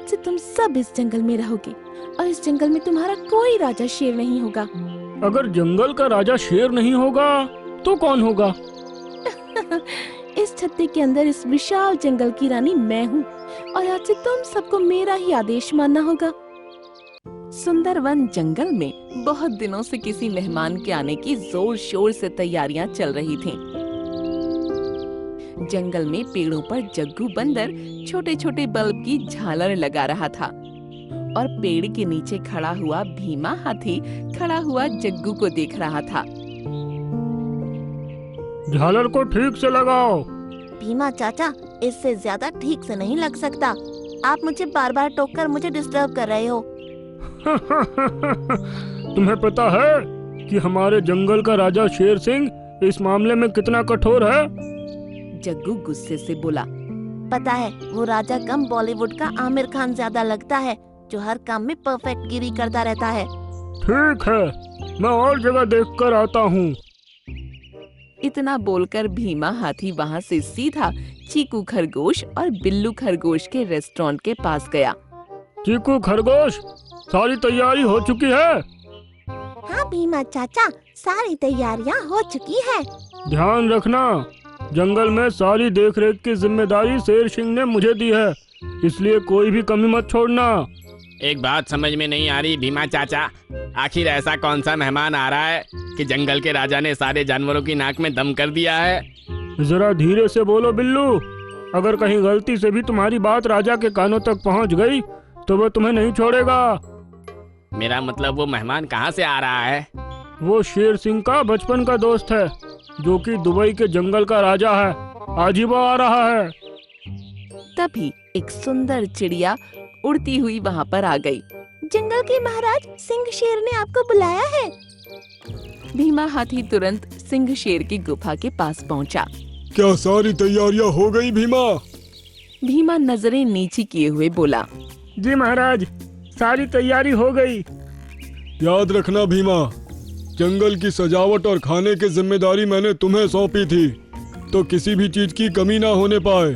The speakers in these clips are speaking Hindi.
आज से तुम सब इस जंगल में रहोगे और इस जंगल में तुम्हारा कोई राजा शेर नहीं होगा। अगर जंगल का राजा शेर नहीं होगा तो कौन होगा? इस छत्ते के अंदर इस विशाल जंगल की रानी मैं हूँ और आज से तुम सबको मेरा ही आदेश मानना होगा। सुंदरवन जंगल में बहुत दिनों से किसी मेहमान के आने की जोर शोर से तैयारियां चल रही थीं। जंगल में पेड़ों पर जग्गू बंदर छोटे छोटे बल्ब की झालर लगा रहा था और पेड़ के नीचे खड़ा हुआ भीमा हाथी खड़ा हुआ जग्गू को देख रहा था। झालर को ठीक से लगाओ। भीमा चाचा, इससे ज्यादा ठीक से नहीं लग सकता। आप मुझे बार बार टोककर मुझे डिस्टर्ब कर रहे हो। तुम्हें पता है कि हमारे जंगल का राजा शेर सिंह इस मामले में कितना कठोर है? जग्गू गुस्से से बोला। पता है, वो राजा कम बॉलीवुड का आमिर खान ज्यादा लगता है, जो हर काम में परफेक्ट गिरी करता रहता है। ठीक है, मैं और जगह देखकर आता हूँ। इतना बोलकर भीमा हाथी वहाँ से सीधा चीकू खरगोश और बिल्लू खरगोश के रेस्टोरेंट के पास गया। चीकू खरगोश, सारी तैयारी हो चुकी है? हाँ भीमा चाचा, सारी तैयारियाँ हो चुकी है। ध्यान रखना, जंगल में सारी देखरेख की जिम्मेदारी शेर सिंह ने मुझे दी है, इसलिए कोई भी कमी मत छोड़ना। एक बात समझ में नहीं आ रही भीमा चाचा, आखिर ऐसा कौन सा मेहमान आ रहा है कि जंगल के राजा ने सारे जानवरों की नाक में दम कर दिया है? जरा धीरे से बोलो बिल्लू, अगर कहीं गलती से भी तुम्हारी बात राजा के कानों तक पहुंच गई तो वो तुम्हें नहीं छोड़ेगा। मेरा मतलब वो मेहमान कहाँ से आ रहा है? वो शेर सिंह का बचपन का दोस्त है, जो कि दुबई के जंगल का राजा है। आज ही वो आ रहा है। तभी एक सुंदर चिड़िया उड़ती हुई वहाँ पर आ गई। जंगल के महाराज, सिंह शेर ने आपको बुलाया है। भीमा हाथी तुरंत सिंह शेर की गुफा के पास पहुँचा। क्या सारी तैयारियां हो गई भीमा? भीमा नजरें नीची किए हुए बोला। जी महाराज, सारी तैयारी हो गई। याद रखना भीमा, जंगल की सजावट और खाने की जिम्मेदारी मैंने तुम्हें सौंपी थी, तो किसी भी चीज की कमी ना होने पाए।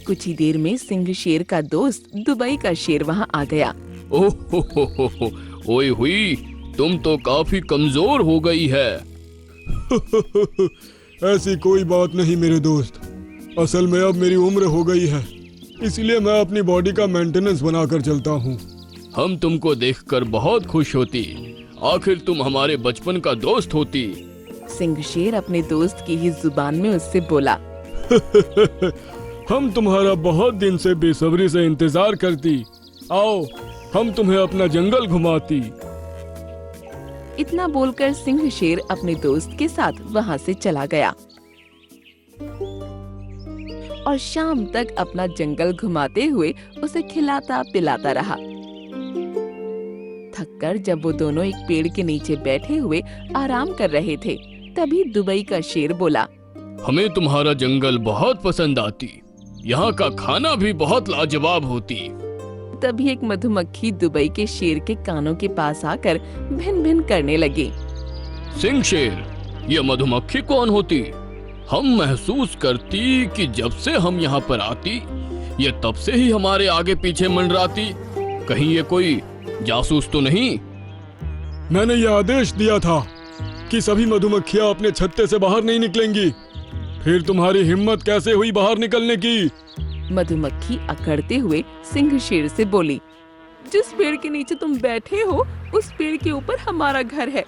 कुछ ही देर में सिंह शेर का दोस्त दुबई का शेर वहाँ आ गया। ओह हो, ओए हुई, तुम तो काफी कमजोर हो गई है। ऐसी कोई बात नहीं मेरे दोस्त, असल में अब मेरी उम्र हो गई है, इसलिए मैं अपनी बॉडी का मेंटेनेंस बनाकर चलता हूँ। हम तुमको देखकर बहुत खुश होती, आखिर तुम हमारे बचपन का दोस्त होती। सिंह शेर अपने दोस्त की ही जुबान में उससे बोला। हम तुम्हारा बहुत दिन से बेसब्री से इंतजार करती, आओ हम तुम्हें अपना जंगल घुमाती। इतना बोलकर सिंह शेर अपने दोस्त के साथ वहाँ से चला गया और शाम तक अपना जंगल घुमाते हुए उसे खिलाता पिलाता रहा। थककर जब वो दोनों एक पेड़ के नीचे बैठे हुए आराम कर रहे थे, तभी दुबई का शेर बोला। हमें तुम्हारा जंगल बहुत पसंद आती, यहाँ का खाना भी बहुत लाजवाब होती। तभी एक मधुमक्खी दुबई के शेर के कानों के पास आकर भिन भिन करने लगी। सिंह शेर, ये मधुमक्खी कौन होती? हम महसूस करती कि जब से हम यहाँ पर आती, ये तब से ही हमारे आगे पीछे मंडराती। कहीं ये कोई जासूस तो नहीं? मैंने ये आदेश दिया था कि सभी मधुमक्खियाँ अपने छत्ते से बाहर नहीं निकलेंगी, फिर तुम्हारी हिम्मत कैसे हुई बाहर निकलने की? मधुमक्खी अकड़ते हुए सिंह शेर से बोली। जिस पेड़ के नीचे तुम बैठे हो, उस पेड़ के ऊपर हमारा घर है।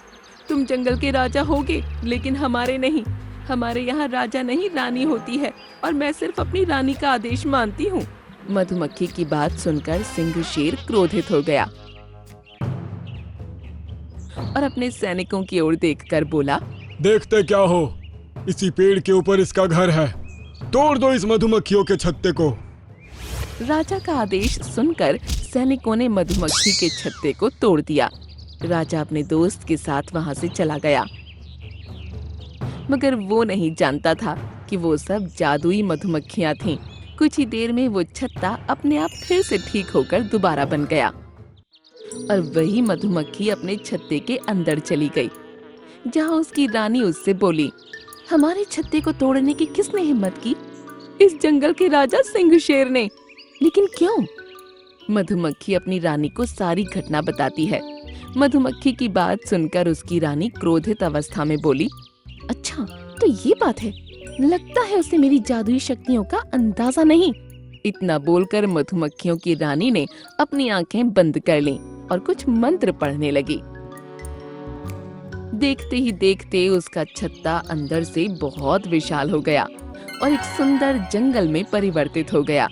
तुम जंगल के राजा होगे, लेकिन हमारे नहीं। हमारे यहाँ राजा नहीं, रानी होती है, और मैं सिर्फ अपनी रानी का आदेश मानती हूँ। मधुमक्खी की बात सुनकर सिंह शेर क्रोधित हो गया और अपने सैनिकों की ओर देखकर बोला। देखते क्या हो, इसी पेड़ के ऊपर इसका घर है, तोड़ दो इस मधुमक्खियों के छत्ते को। राजा का आदेश सुनकर सैनिकों ने मधुमक्खी के छत्ते को तोड़ दिया। राजा अपने दोस्त के साथ वहां से चला गया, मगर वो नहीं जानता था कि वो सब जादुई मधुमक्खियां थीं। कुछ ही देर में वो छत्ता अपने आप फिर से ठीक होकर दोबारा बन गया और वही मधुमक्खी अपने छत्ते के अंदर चली गई, जहां उसकी रानी उससे बोली। हमारे छत्ते को तोड़ने की किसने हिम्मत की? इस जंगल के राजा सिंह शेर ने। लेकिन क्यों? मधुमक्खी अपनी रानी को सारी घटना बताती है। मधुमक्खी की बात सुनकर उसकी रानी क्रोधित अवस्था में बोली, अच्छा तो ये बात है, लगता है उसे मेरी जादुई शक्तियों का अंदाजा नहीं। इतना बोलकर मधुमक्खियों की रानी ने अपनी आंखें बंद कर लीं और कुछ मंत्र पढ़ने लगी। देखते ही देखते उसका छत्ता अंदर से बहुत विशाल हो गया और एक सुंदर जंगल में परिवर्तित हो गया।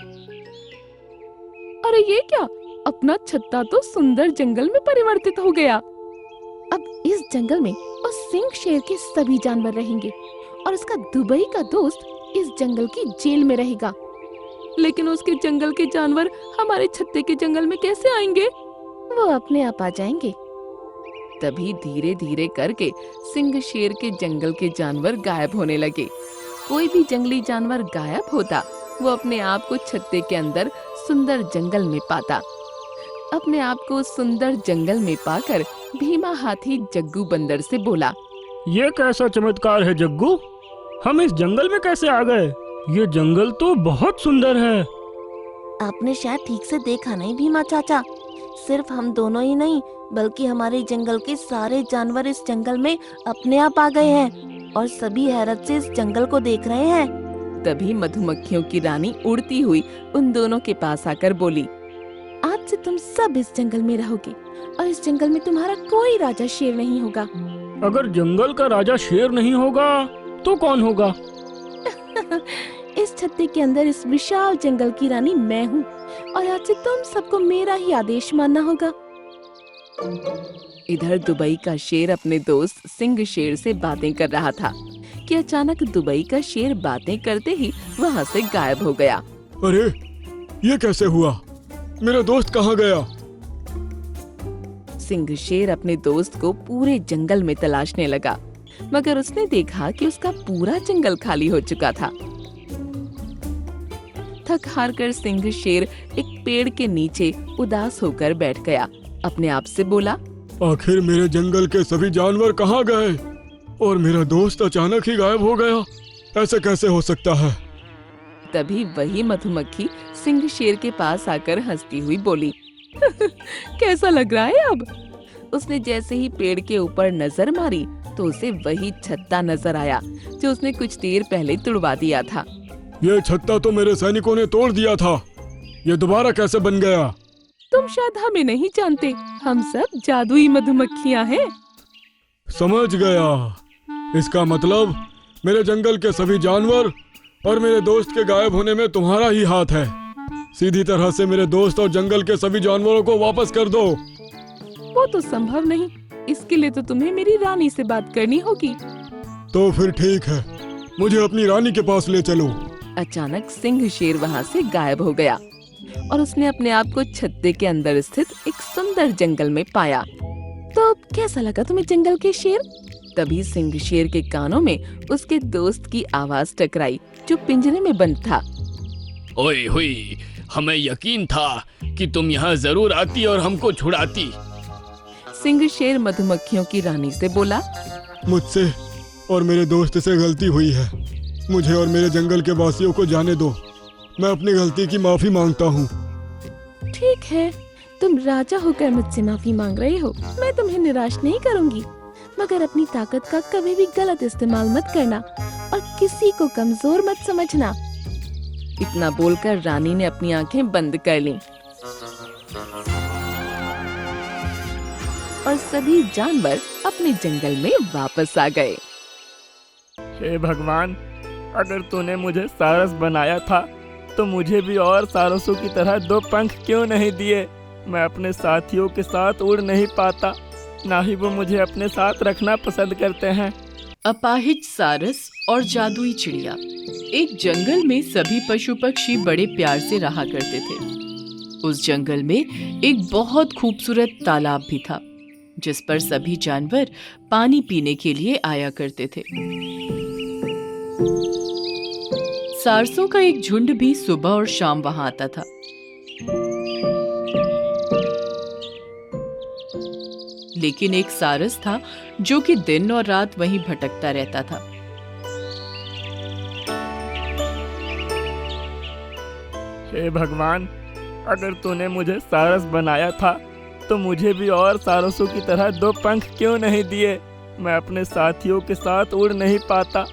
अरे ये क्या, अपना छत्ता तो सुंदर जंगल में परिवर्तित हो गया। अब इस जंगल में उस सिंह शेर के सभी जानवर रहेंगे और उसका दुबई का दोस्त इस जंगल की जेल में रहेगा। लेकिन उसके जंगल के जानवर हमारे छत्ते के जंगल में कैसे आएंगे? वो अपने आप आ जाएंगे। तभी धीरे धीरे करके सिंह शेर के जंगल के जानवर गायब होने लगे। कोई भी जंगली जानवर गायब होता, वो अपने आप को छत्ते के अंदर सुंदर जंगल में पाता। अपने आप को सुंदर जंगल में पाकर भीमा हाथी जग्गू बंदर से बोला, ये कैसा चमत्कार है जग्गू, हम इस जंगल में कैसे आ गए? ये जंगल तो बहुत सुंदर है। आपने शायद ठीक से देखा नहीं भीमा चाचा, सिर्फ हम दोनों ही नहीं बल्कि हमारे जंगल के सारे जानवर इस जंगल में अपने आप आ गए हैं और सभी हैरत से इस जंगल को देख रहे हैं। तभी मधुमक्खियों की रानी उड़ती हुई उन दोनों के पास आकर बोली, आज से तुम सब इस जंगल में रहोगे और इस जंगल में तुम्हारा कोई राजा शेर नहीं होगा। अगर जंगल का राजा शेर नहीं होगा तो कौन होगा? इस छत्ते के अंदर इस विशाल जंगल की रानी मैं हूँ और आज से तुम सबको मेरा ही आदेश मानना होगा। इधर दुबई का शेर अपने दोस्त सिंह शेर से बातें कर रहा था कि अचानक दुबई का शेर बातें करते ही वहाँ से गायब हो गया। अरे ये कैसे हुआ? मेरा दोस्त कहाँ गया? सिंह शेर अपने दोस्त को पूरे जंगल में तलाशने लगा, मगर उसने देखा कि उसका पूरा जंगल खाली हो चुका था। थक हार कर सिंह शेर एक पेड़ के नीचे उदास होकर बैठ गया। अपने आप से बोला, आखिर मेरे जंगल के सभी जानवर कहाँ गए और मेरा दोस्त अचानक ही गायब हो गया? ऐसे कैसे हो सकता है? तभी वही मधुमक्खी सिंह शेर के पास आकर हंसती हुई बोली, कैसा लग रहा है अब? उसने जैसे ही पेड़ के ऊपर नजर मारी तो उसे वही छत्ता नजर आया जो उसने कुछ देर पहले तुड़वा दिया था। ये छत्ता तो मेरे सैनिकों ने तोड़ दिया था, ये दोबारा कैसे बन गया? तुम शायद हमें नहीं जानते, हम सब जादुई मधुमक्खियाँ हैं। समझ गया, इसका मतलब मेरे जंगल के सभी जानवर और मेरे दोस्त के गायब होने में तुम्हारा ही हाथ है। सीधी तरह से मेरे दोस्त और जंगल के सभी जानवरों को वापस कर दो। वो तो संभव नहीं, इसके लिए तो तुम्हें मेरी रानी से बात करनी होगी। तो फिर ठीक है, मुझे अपनी रानी के पास ले चलो। अचानक सिंह शेर वहाँ से गायब हो गया और उसने अपने आप को छत्ते के अंदर स्थित एक सुंदर जंगल में पाया। तो अब कैसा लगा तुम्हें जंगल के शेर? तभी सिंह शेर के कानों में उसके दोस्त की आवाज टकराई जो पिंजरे में बंद था। ओए हुई, हमें यकीन था कि तुम यहाँ जरूर आती और हमको छुड़ाती। सिंह शेर मधुमक्खियों की रानी से बोला, मुझसे और मेरे दोस्त से गलती हुई है, मुझे और मेरे जंगल के वासियों को जाने दो। मैं अपनी गलती की माफी मांगता हूँ। ठीक है, तुम राजा होकर मुझसे माफी मांग रहे हो, मैं तुम्हें निराश नहीं करूंगी, मगर अपनी ताकत का कभी भी गलत इस्तेमाल मत करना और किसी को कमजोर मत समझना। इतना बोलकर रानी ने अपनी आंखें बंद कर लीं और सभी जानवर अपने जंगल में वापस आ गए। हे भगवान, अगर तूने मुझे सारस बनाया था तो मुझे भी और सारसों की तरह 2 पंख क्यों नहीं दिए? मैं अपने साथियों के साथ उड़ नहीं पाता, ना ही वो मुझे अपने साथ रखना पसंद करते हैं। अपाहिज सारस और जादुई चिड़िया। एक जंगल में सभी पशु पक्षी बड़े प्यार से रहा करते थे। उस जंगल में एक बहुत खूबसूरत तालाब भी था जिस पर सभी जानवर पानी पीने के लिए आया करते थे। सारसों का एक झुंड भी सुबह और शाम वहां आता था। लेकिन एक सारस था जो कि दिन और रात वहीं भटकता रहता था। हे भगवान, अगर तूने मुझे सारस बनाया था तो मुझे भी और सारसों की तरह 2 पंख क्यों नहीं दिए? मैं अपने साथियों के साथ उड़ नहीं पाता,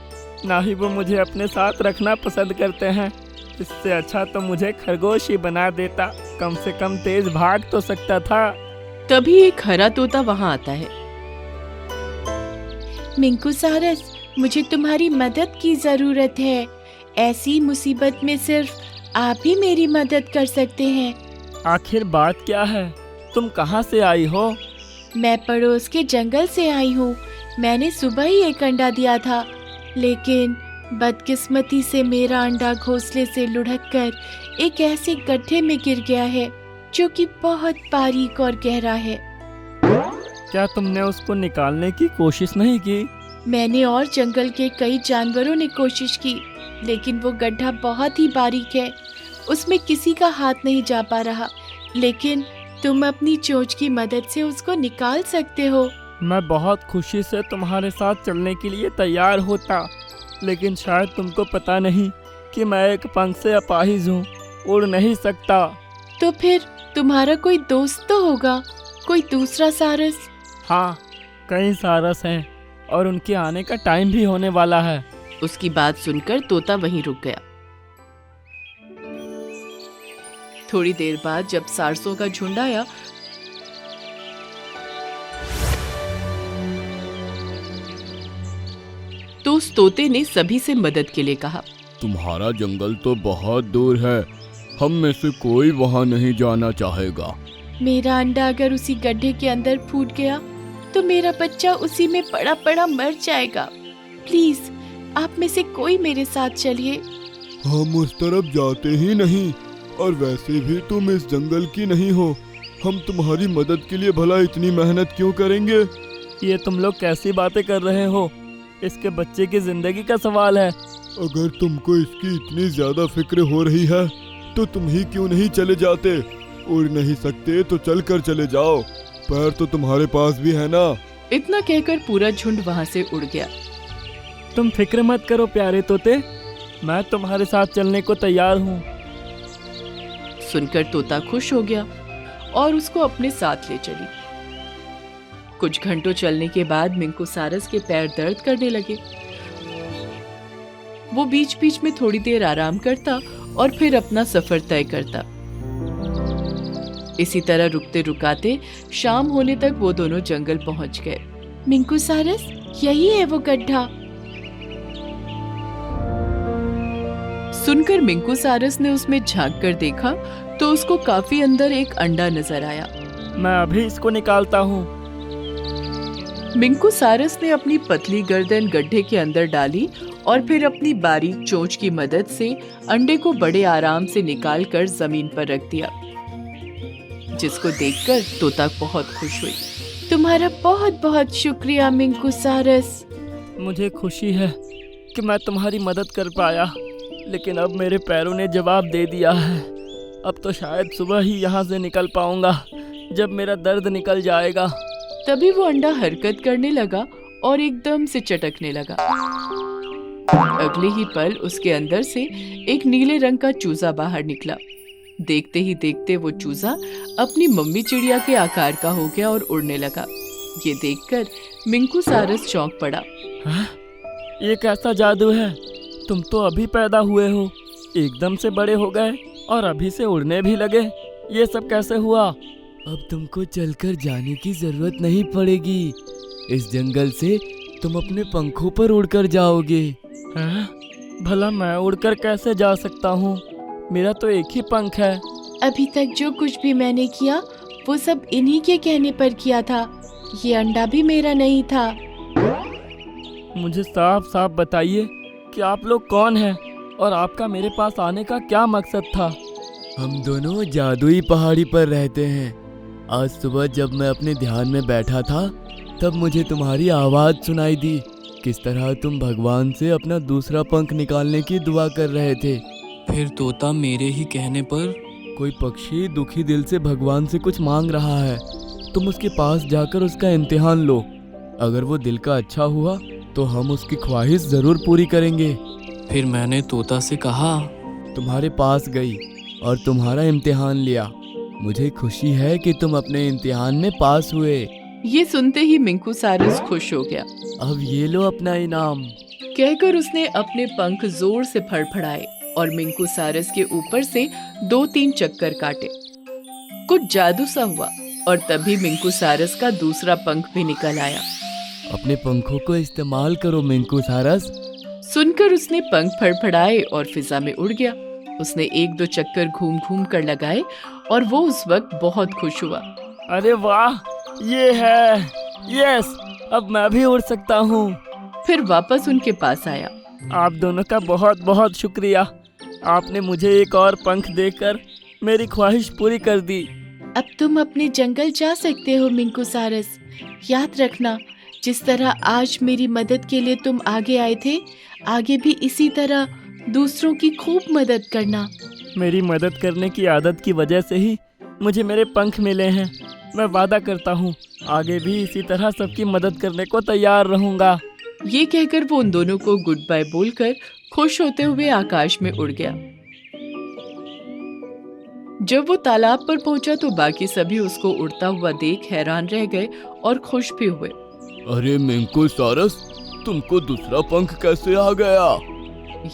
ना ही वो मुझे अपने साथ रखना पसंद करते हैं। इससे अच्छा तो मुझे खरगोश ही बना देता, कम से कम तेज भाग तो सकता था। तभी एक हरा तोता वहाँ आता है। मिंकू सारस, मुझे तुम्हारी मदद की जरूरत है। ऐसी मुसीबत में सिर्फ आप ही मेरी मदद कर सकते हैं। आखिर बात क्या है? तुम कहाँ से आई हो? मैं पड़ोस के जंगल से आई हूँ। मैंने सुबह ही एक अंडा दिया था, लेकिन बदकिस्मती से मेरा अंडा घोंसले से लुढ़क कर एक ऐसे गड्ढे में गिर गया है जो कि बहुत बारीक और गहरा है। क्या तुमने उसको निकालने की कोशिश नहीं की? मैंने और जंगल के कई जानवरों ने कोशिश की, लेकिन वो गड्ढा बहुत ही बारीक है, उसमें किसी का हाथ नहीं जा पा रहा। लेकिन तुम अपनी चोंच की मदद से उसको निकाल सकते हो। मैं बहुत खुशी से तुम्हारे साथ चलने के लिए तैयार होता, लेकिन शायद तुमको पता नहीं कि मैं एक पंख से अपाहिज हूँ, उड़ नहीं सकता। तो फिर तुम्हारा कोई दोस्त तो होगा, कोई दूसरा सारस? हाँ, कई सारस हैं और उनके आने का टाइम भी होने वाला है। उसकी बात सुनकर तोता वहीं रुक गया। थोड़ी देर बाद जब सारसों का झुंड आया तो उस तोते ने सभी से मदद के लिए कहा। तुम्हारा जंगल तो बहुत दूर है, हम में से कोई वहाँ नहीं जाना चाहेगा। मेरा अंडा अगर उसी गड्ढे के अंदर फूट गया तो मेरा बच्चा उसी में पड़ा पड़ा मर जाएगा। प्लीज आप में से कोई मेरे साथ चलिए। हम उस तरफ जाते ही नहीं, और वैसे भी तुम इस जंगल की नहीं हो। हम तुम्हारी मदद के लिए भला इतनी मेहनत क्यों करेंगे? ये तुम लोग कैसी बातें कर रहे हो? इसके बच्चे की जिंदगी का सवाल है। अगर तुमको इसकी इतनी ज्यादा फिक्र हो रही है तो तुम ही क्यों नहीं चले जाते? उड़ नहीं सकते तो चल कर चले जाओ, पैर तो तुम्हारे पास भी है ना। इतना कहकर पूरा झुंड वहाँ से उड़ गया। तुम फिक्र मत करो प्यारे तोते, मैं तुम्हारे साथ चलने को तैयार हूँ। सुनकर तोता खुश हो गया और उसको अपने साथ ले चली। कुछ घंटों चलने के बाद मिंकू सारस के पैर दर्द करने लगे। वो बीच बीच में थोड़ी देर आराम करता और फिर अपना सफर तय करता। इसी तरह रुकते रुकाते शाम होने तक वो दोनों जंगल पहुंच गए। मिंकू सारस, यही है वो गड्ढा। सुनकर मिंकू सारस ने उसमें झांक कर देखा तो उसको काफी अंदर एक अंडा नजर आया। मैं अभी इसको निकालता हूँ। मिंकू सारस ने अपनी पतली गर्दन गड्ढे के अंदर डाली और फिर अपनी बारीक चोंच की मदद से अंडे को बड़े आराम से निकालकर जमीन पर रख दिया, जिसको देखकर तोता बहुत खुश हुई। तुम्हारा बहुत बहुत शुक्रिया मिंकू सारस। मुझे खुशी है कि मैं तुम्हारी मदद कर पाया, लेकिन अब मेरे पैरों ने जवाब दे दिया है। अब तो शायद सुबह ही यहाँ से निकल पाऊंगा, जब मेरा दर्द निकल जाएगा। तभी वो अंडा हरकत करने लगा और एकदम से चटकने लगा। अगले ही पल उसके अंदर से एक नीले रंग का चूजा बाहर निकला। देखते ही देखते वो चूजा अपनी मम्मी चिड़िया के आकार का हो गया और उड़ने लगा। ये देखकर मिंकू सारस चौंक पड़ा। हाँ? ये कैसा जादू है? तुम तो अभी पैदा हुए हो, एकदम से बड़े हो गए और अभी से उड़ने भी लगे। ये सब कैसे हुआ? अब तुमको चलकर जाने की जरूरत नहीं पड़ेगी। इस जंगल से तुम अपने पंखों पर उड़कर जाओगे। हाँ? भला मैं उड़कर कैसे जा सकता हूँ? मेरा तो एक ही पंख है। अभी तक जो कुछ भी मैंने किया वो सब इन्हीं के कहने पर किया था। ये अंडा भी मेरा नहीं था। मुझे साफ साफ बताइए कि आप लोग कौन हैं और आपका मेरे पास आने का क्या मकसद था? हम दोनों जादुई पहाड़ी पर रहते हैं। आज सुबह जब मैं अपने ध्यान में बैठा था तब मुझे तुम्हारी आवाज़ सुनाई दी। किस तरह तुम भगवान से अपना दूसरा पंख निकालने की दुआ कर रहे थे। फिर तोता मेरे ही कहने पर कोई पक्षी दुखी दिल से भगवान से कुछ मांग रहा है। तुम उसके पास जाकर उसका इम्तिहान लो। अगर वो दिल का अच्छा हुआ तो हम उसकी ख्वाहिश ज़रूर पूरी करेंगे। फिर मैंने तोता से कहा, तुम्हारे पास गई और तुम्हारा इम्तिहान लिया। मुझे खुशी है कि तुम अपने इम्तिहान में पास हुए। ये सुनते ही मिंकू सारस खुश हो गया। अब ये लो अपना इनाम। कहकर उसने अपने पंख जोर से फड़फड़ाए और मिंकू सारस के ऊपर से 2-3 चक्कर काटे। कुछ जादू सा हुआ और तभी मिंकू सारस का दूसरा पंख भी निकल आया। अपने पंखों को इस्तेमाल करो मिंकू सारस। सुनकर उसने पंख फड़फड़ाए और फिजा में उड़ गया। उसने 1-2 चक्कर घूम घूम कर लगाए और वो उस वक्त बहुत खुश हुआ। अरे वाह, ये है, यस, अब मैं भी उड़ सकता हूँ। फिर वापस उनके पास आया। आप दोनों का बहुत बहुत शुक्रिया। आपने मुझे एक और पंख देकर मेरी ख्वाहिश पूरी कर दी। अब तुम अपने जंगल जा सकते हो मिंकू सारस। याद रखना, जिस तरह आज मेरी मदद के लिए तुम आगे आए थे, आगे भी इसी तरह दूसरों की खूब मदद करना। मेरी मदद करने की आदत की वजह से ही मुझे मेरे पंख मिले हैं। मैं वादा करता हूँ आगे भी इसी तरह सबकी मदद करने को तैयार रहूँगा। ये कहकर वो उन दोनों को गुड बाय बोलकर खुश होते हुए आकाश में उड़ गया। जब वो तालाब पर पहुंचा तो बाकी सभी उसको उड़ता हुआ देख हैरान रह गए और खुश भी हुए। अरे मिंकू सारस, तुमको दूसरा पंख कैसे आ गया?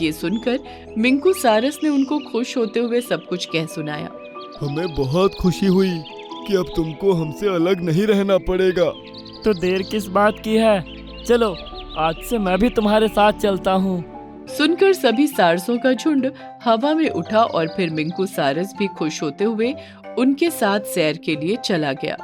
ये सुनकर मिंकू सारस ने उनको खुश होते हुए सब कुछ कह सुनाया। हमें बहुत खुशी हुई कि अब तुमको हमसे अलग नहीं रहना पड़ेगा। तो देर किस बात की है, चलो आज से मैं भी तुम्हारे साथ चलता हूँ। सुनकर सभी सारसों का झुंड हवा में उठा और फिर मिंकू सारस भी खुश होते हुए उनके साथ सैर के लिए चला गया।